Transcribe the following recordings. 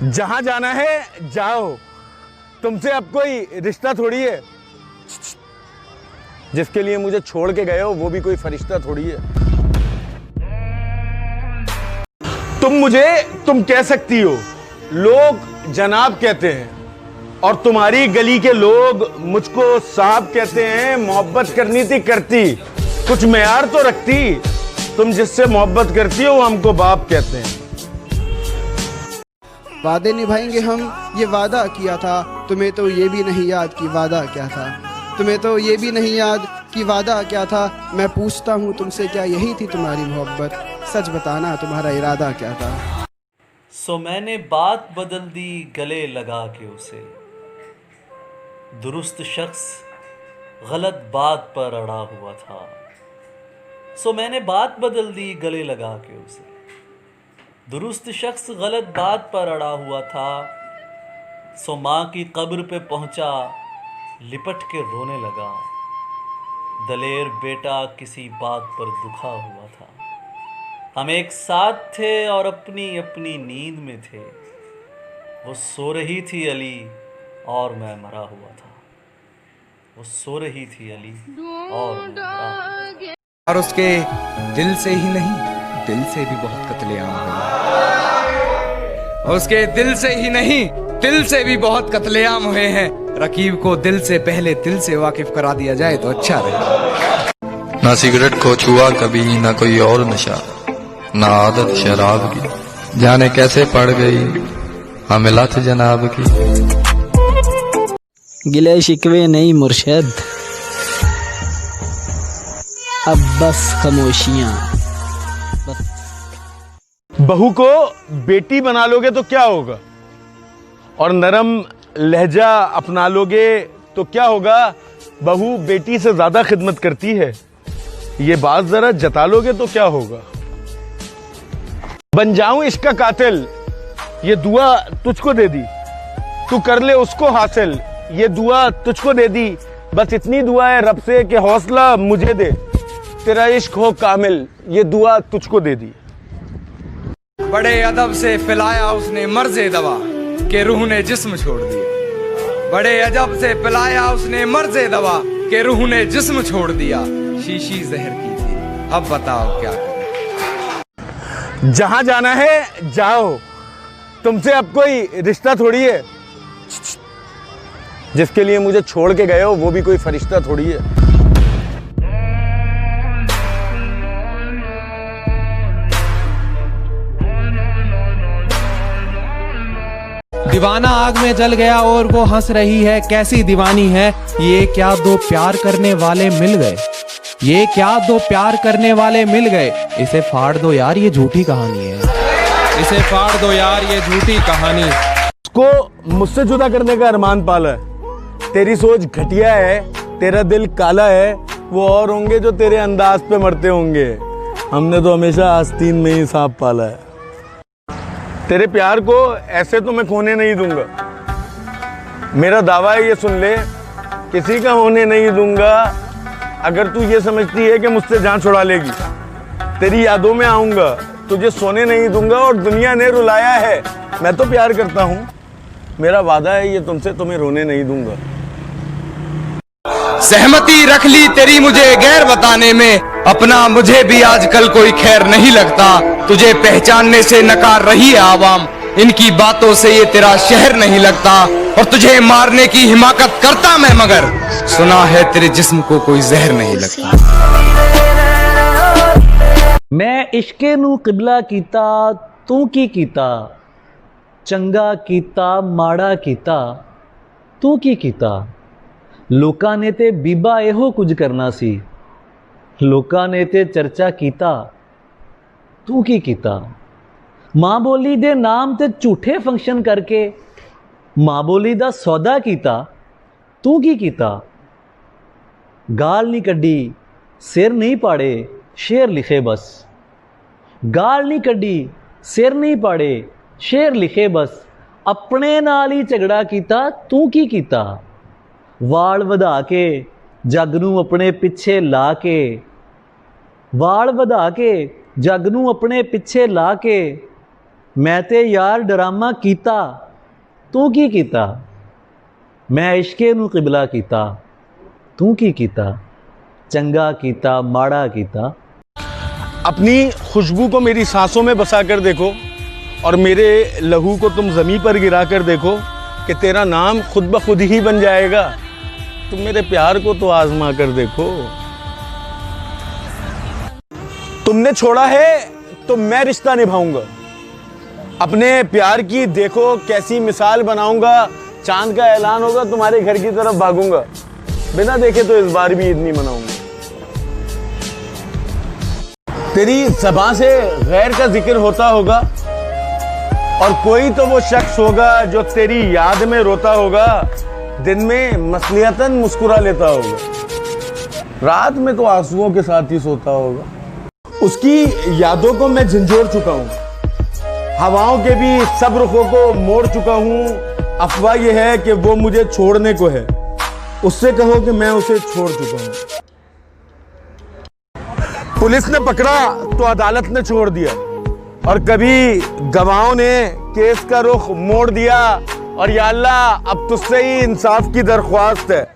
जहां जाना है जाओ, तुमसे अब कोई रिश्ता थोड़ी है। जिसके लिए मुझे छोड़ के गए हो वो भी कोई फरिश्ता थोड़ी है। तुम कह सकती हो, लोग जनाब कहते हैं, और तुम्हारी गली के लोग मुझको साहब कहते हैं। मोहब्बत करनी थी करती, कुछ मेयार तो रखती। तुम जिससे मोहब्बत करती हो वो हमको बाप कहते हैं। वादे निभाएंगे हम, ये वादा किया था। तुम्हें तो ये भी नहीं याद कि वादा क्या था। तुम्हें तो ये भी नहीं याद कि वादा क्या था। मैं पूछता हूँ तुमसे, क्या यही थी तुम्हारी मोहब्बत? सच बताना तुम्हारा इरादा क्या था। सो मैंने बात बदल दी गले लगा के उसे, दुरुस्त शख्स गलत बात पर अड़ा हुआ था। सो मैंने बात बदल दी गले लगा के उसे, दुरुस्त शख्स गलत बात पर अड़ा हुआ था। सो माँ की कब्र पे पहुंचा, लिपट के रोने लगा। दलेर बेटा किसी बात पर दुखा हुआ था। हम एक साथ थे और अपनी अपनी नींद में थे। वो सो रही थी अली और मैं मरा हुआ था। वो सो रही थी अली और मैं मरा हुआ था। और उसके दिल से ही नहीं, दिल से भी बहुत कत्लेआम हुए। और उसके दिल से ही नहीं, दिल से भी बहुत कत्लेआम हुए हैं। रकीब को दिल से पहले दिल से वाकिफ करा दिया जाए तो अच्छा रहे। ना सिगरेट को छुआ कभी, ना कोई और नशा, ना आदत शराब की। जाने कैसे पड़ गई हमें लत जनाब की। गिले शिकवे नहीं मुर्शद, अब बस खामोशियां। बहू को बेटी बना लोगे तो क्या होगा, और नरम लहजा अपना लोगे तो क्या होगा। बहू बेटी से ज्यादा खिदमत करती है, ये बात जरा जता लोगे तो क्या होगा। बन जाऊं इसका कातिल, ये दुआ तुझको दे दी। तू कर ले उसको हासिल, ये दुआ तुझको दे दी। बस इतनी दुआ है रब से कि हौसला मुझे दे। तेरा इश्क हो कामिल, ये दुआ तुझको दे दी। बड़े अदब से पिलाया उसने मर्ज़े दवा, के रूह ने जिस्म छोड़ दिया। बड़े अदब से पिलाया उसने मर्ज़े दवा, के रूह ने जिस्म छोड़ दिया। शीशी जहर की थी, अब बताओ क्या करें। जहां जाना है जाओ, तुमसे अब कोई रिश्ता थोड़ी है। जिसके लिए मुझे छोड़ के गए हो वो भी कोई फरिश्ता थोड़ी है। दीवाना आग में जल गया और वो हंस रही है, कैसी दीवानी है ये। क्या दो प्यार करने वाले मिल गए, ये क्या दो प्यार करने वाले मिल गए। इसे फाड़ दो यार, ये झूठी कहानी है। इसे फाड़ दो यार, ये झूठी कहानी। उसको मुझसे जुदा करने का अरमान पाला है। तेरी सोच घटिया है, तेरा दिल काला है। वो और होंगे जो तेरे अंदाज पे मरते होंगे। हमने तो हमेशा आस्तीन में ही सांप पाला है। तेरे प्यार को ऐसे तो मैं खोने नहीं दूंगा। मेरा दावा है, ये सुन ले, किसी का होने नहीं दूंगा। अगर तू ये समझती है कि मुझसे जान छुड़ा लेगी, तेरी यादों में आऊंगा, तुझे सोने नहीं दूंगा। और दुनिया ने रुलाया है, मैं तो प्यार करता हूँ। मेरा वादा है ये तुमसे, तुम्हें रोने नहीं दूंगा। सहमति रख ली तेरी मुझे गैर बताने में, अपना मुझे भी आजकल कोई खैर नहीं लगता। तुझे पहचानने से नकार रही है आवाम, इनकी बातों से ये तेरा शहर नहीं लगता। और तुझे मारने की हिमाकत करता मैं, मगर सुना है तेरे जिस्म को कोई जहर नहीं लगता। मैं इश्के नू किबला कीता, तू की कीता। चंगा कीता माड़ा कीता, तू की कीता। लोकां ने ते बीबा एहो कुछ करना सी, लोकां ने ते चर्चा कीता, तू की कीता। मां बोली दे नाम ते झूठे फंक्शन करके मां बोली दा सौदा कीता, तू की कीता। गाल नहीं कड्डी सिर नहीं पाड़े, शेर लिखे बस। गाल नहीं कड्डी सिर नहीं पाड़े, शेर लिखे बस। अपने नाल ही झगड़ा कीता, तू की कीता। वाल वधा के जग नूं अपने पिछे ला के, वाल वधा के जग नूं अपने पिछे ला के मैं ते यार डरामा कीता तू की कीता मैं इश्के नू किबला कीता तू की कीता चंगा कीता माड़ा कीता। अपनी खुशबू को मेरी सांसों में बसा कर देखो और मेरे लहू को तुम ज़मीं पर गिरा कर देखो कि तेरा नाम खुद ब खुद ही बन जाएगा। तुम मेरे प्यार को तो आजमा कर देखो। तुमने छोड़ा है तो मैं रिश्ता निभाऊंगा, अपने प्यार की देखो कैसी मिसाल बनाऊंगा। चांद का ऐलान होगा तुम्हारे घर की तरफ भागूंगा, बिना देखे तो इस बार भी ईद नहीं मनाऊंगा। तेरी ज़बान से गैर का जिक्र होता होगा और कोई तो वो शख्स होगा जो तेरी याद में रोता होगा, दिन में मसलियतन मुस्कुरा लेता होगा, रात में तो आंसुओं के साथ ही सोता होगा। उसकी यादों को मैं झंझोड़ चुका हूँ, हवाओं के भी सब रुखों को मोड़ चुका हूँ। अफवाह यह है कि वो मुझे छोड़ने को है, उससे कहो कि मैं उसे छोड़ चुका हूँ। पुलिस ने पकड़ा तो अदालत ने छोड़ दिया और कभी गवाहों ने केस का रुख मोड़ दिया। और या अल्लाह अब तुझसे ही इंसाफ की दरख्वास्त है,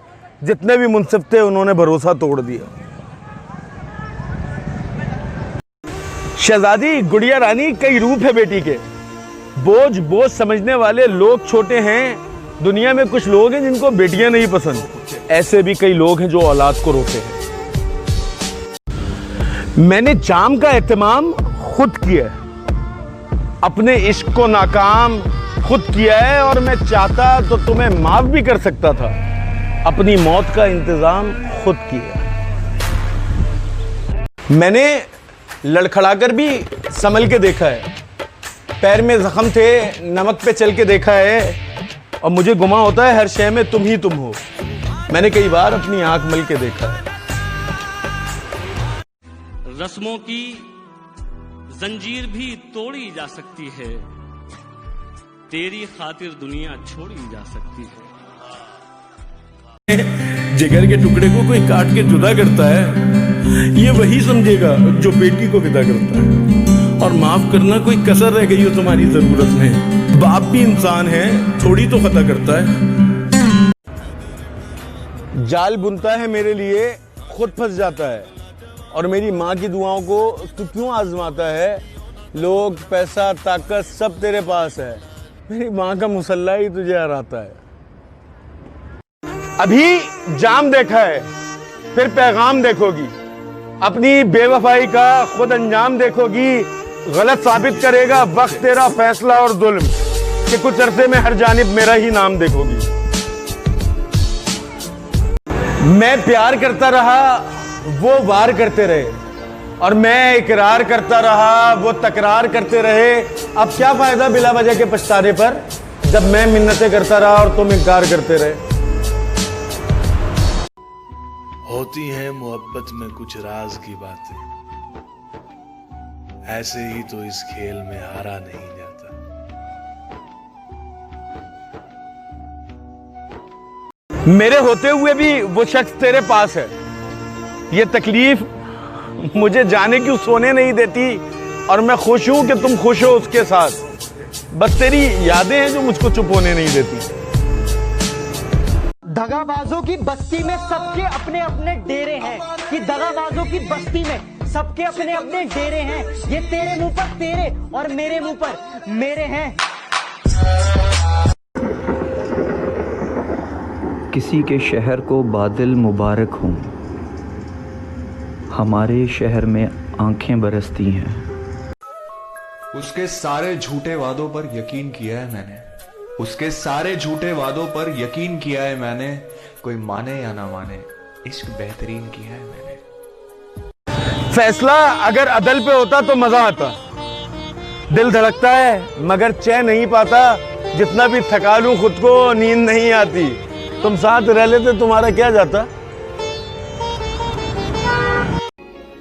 जितने भी मुंसिफ थे उन्होंने भरोसा तोड़ दिया। शहजादी गुड़िया रानी कई रूप है बेटी के, बोझ बोझ समझने वाले लोग छोटे हैं। दुनिया में कुछ लोग हैं जिनको बेटियां नहीं पसंद, ऐसे भी कई लोग हैं जो औलाद को रोते हैं। मैंने जाम का एहतमाम खुद किया है, अपने इश्क को नाकाम खुद किया है और मैं चाहता तो तुम्हें माफ भी कर सकता था। अपनी मौत का इंतजाम खुद किया। मैंने लड़खड़ाकर भी संभल के देखा है, पैर में जख्म थे नमक पे चल के देखा है और मुझे गुमा होता है हर शय में तुम ही तुम हो। मैंने कई बार अपनी आंख मल के देखा है। रस्मों की जंजीर भी तोड़ी जा सकती है, तेरी खातिर दुनिया छोड़ी जा सकती है। जिगर के टुकड़े को कोई काट के जुदा करता है, ये वही समझेगा जो बेटी को विदा करता है। और माफ करना कोई कसर रह गई हो तुम्हारी जरूरत में, बाप भी इंसान है, थोड़ी तो खता करता है। जाल बुनता है मेरे लिए, खुद फंस जाता है। और मेरी माँ की दुआओं को तू क्यों आजमाता है? लोग, पैसा, ताकत सब तेरे पास है, मेरी माँ का मुसल्ला ही तुझे हराता है। अभी जाम देखा है, फिर पैगाम देखोगी, अपनी बेवफाई का खुद अंजाम देखोगी। गलत साबित करेगा वक्त तेरा फैसला और जुल्म, कि कुछ अरसे में हर जानिब मेरा ही नाम देखोगी। मैं प्यार करता रहा, वो वार करते रहे, और मैं इकरार करता रहा, वो तकरार करते रहे। अब क्या फायदा बिला वजह के पछताने पर, जब मैं मिन्नतें करता रहा और तुम इनकार करते रहे। होती हैं मोहब्बत में कुछ राज की बातें, ऐसे ही तो इस खेल में हारा नहीं जाता। मेरे होते हुए भी वो शख्स तेरे पास है, ये तकलीफ मुझे जाने क्यों सोने नहीं देती, और मैं खुश हूं कि तुम खुश हो उसके साथ। बस तेरी यादें हैं जो मुझको चुप होने नहीं देती। दगाबाजों की बस्ती में सबके अपने अपने डेरे हैं, कि दगाबाजों की बस्ती में सबके अपने अपने डेरे हैं। ये तेरे मुंह पर तेरे और मेरे मुंह पर मेरे हैं। किसी के शहर को बादल मुबारक हों, हमारे शहर में आंखें बरसती हैं। उसके सारे झूठे वादों पर यकीन किया है मैंने, उसके सारे झूठे वादों पर यकीन किया है मैंने। कोई माने या ना माने, इश्क बेहतरीन किया है मैंने। फैसला अगर अदल पे होता तो मजा आता। दिल धड़कता है मगर चैन नहीं पाता, जितना भी थका लूं खुद को नींद नहीं आती। तुम साथ रह लेते तुम्हारा क्या जाता।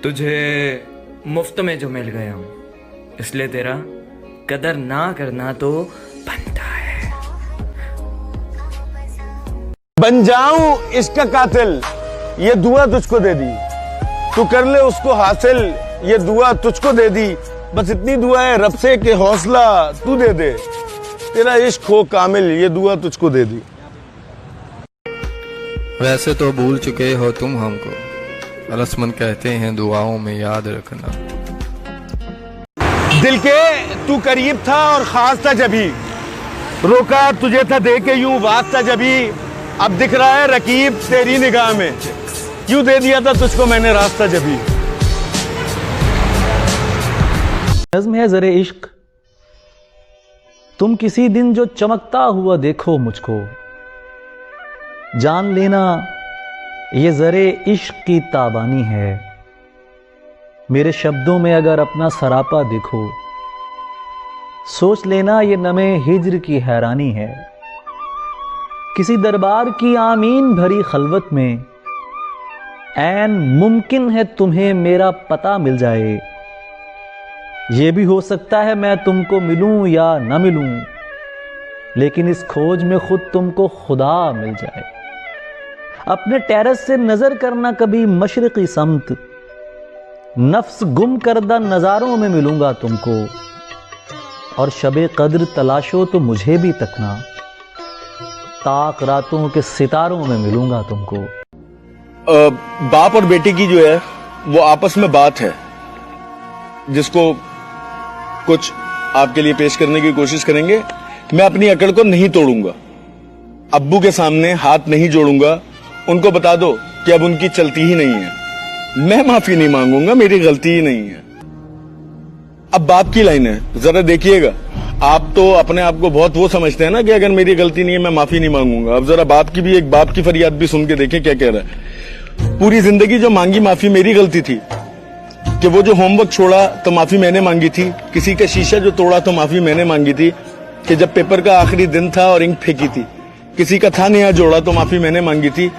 तुझे मुफ्त में जो मिल गया हूं, इसलिए तेरा कदर ना करना तो बनता है। बन जाऊं इसका कातिल, ये दुआ तुझको दे दी। तू कर ले उसको हासिल, ये दुआ तुझको दे दी। बस इतनी दुआ है रब से कि हौसला तू दे दे, तेरा इश्क हो कामिल, ये दुआ तुझको दे दी। वैसे तो भूल चुके हो तुम हमको, रस्मन कहते हैं दुआओं में याद रखना। दिल के तू करीब था और खास था जभी, रोका तुझे था दे के यूं वास्ता जभी, अब दिख रहा है रकीब तेरी निगाह में, क्यों दे दिया था तुझको मैंने रास्ता जभी। नज़्म है ज़रे इश्क, तुम किसी दिन जो चमकता हुआ देखो मुझको, जान लेना ये ज़रे इश्क की ताबानी है। मेरे शब्दों में अगर अपना सरापा देखो, सोच लेना ये नमे हिज्र की हैरानी है। किसी दरबार की आमीन भरी खलवत में ऐन मुमकिन है तुम्हें मेरा पता मिल जाए। ये भी हो सकता है मैं तुमको मिलूं या न मिलूं, लेकिन इस खोज में खुद तुमको खुदा मिल जाए। अपने टेरेस से नजर करना कभी मशरिकी समत, नफ्स गुम करदा नजारों में मिलूंगा तुमको, और शबे कद्र तलाशो तो मुझे भी तकना, ताक रातों के सितारों में मिलूंगा तुमको। बाप और बेटे की जो है वो आपस में बात है, जिसको कुछ आपके लिए पेश करने की कोशिश करेंगे। मैं अपनी अकड़ को नहीं तोड़ूंगा, अब्बू के सामने हाथ नहीं जोड़ूंगा, उनको बता दो कि अब उनकी चलती ही नहीं है। मैं माफी नहीं मांगूंगा, मेरी गलती ही नहीं है। अब बाप की लाइन है, जरा देखिएगा। आप तो अपने आप को बहुत वो समझते हैं ना कि अगर मेरी गलती नहीं है मैं माफी नहीं मांगूंगा। अब जरा बाप की भी, एक बाप की फरियाद भी सुन के देखें क्या कह रहा है। पूरी जिंदगी जो मांगी माफी मेरी गलती थी, कि वो जो होमवर्क छोड़ा तो माफी मैंने मांगी थी, किसी का शीशा जो तोड़ा तो माफी मैंने मांगी थी, कि जब पेपर का आखिरी दिन था और इंक फेंकी थी, किसी का था नया जोड़ा तो माफी मैंने मांगी थी।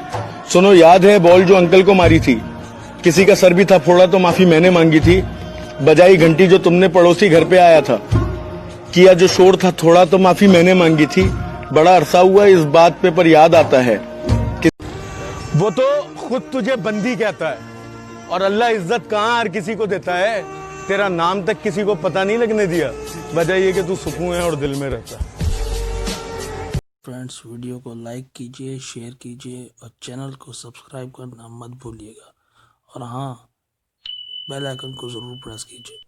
सुनो, याद है बॉल जो अंकल को मारी थी, किसी का सर भी था फोड़ा तो माफी मैंने मांगी थी। बजाई घंटी जो तुमने पड़ोसी घर पे आया था, किया जो शोर था थोड़ा तो माफी मैंने मांगी थी। बड़ा अरसा हुआ इस बात पे पर याद आता है कि वो तो खुद तुझे बंदी कहता है, और अल्लाह इज्जत कहाँ हर किसी को देता है। तेरा नाम तक किसी को पता नहीं लगने दिया, वजह ये कि तू सुकून है और दिल में रहता है। फ्रेंड्स, वीडियो को लाइक कीजिए, शेयर कीजिए और चैनल को सब्सक्राइब करना मत भूलिएगा। और हाँ, बेल आइकन को ज़रूर प्रेस कीजिए।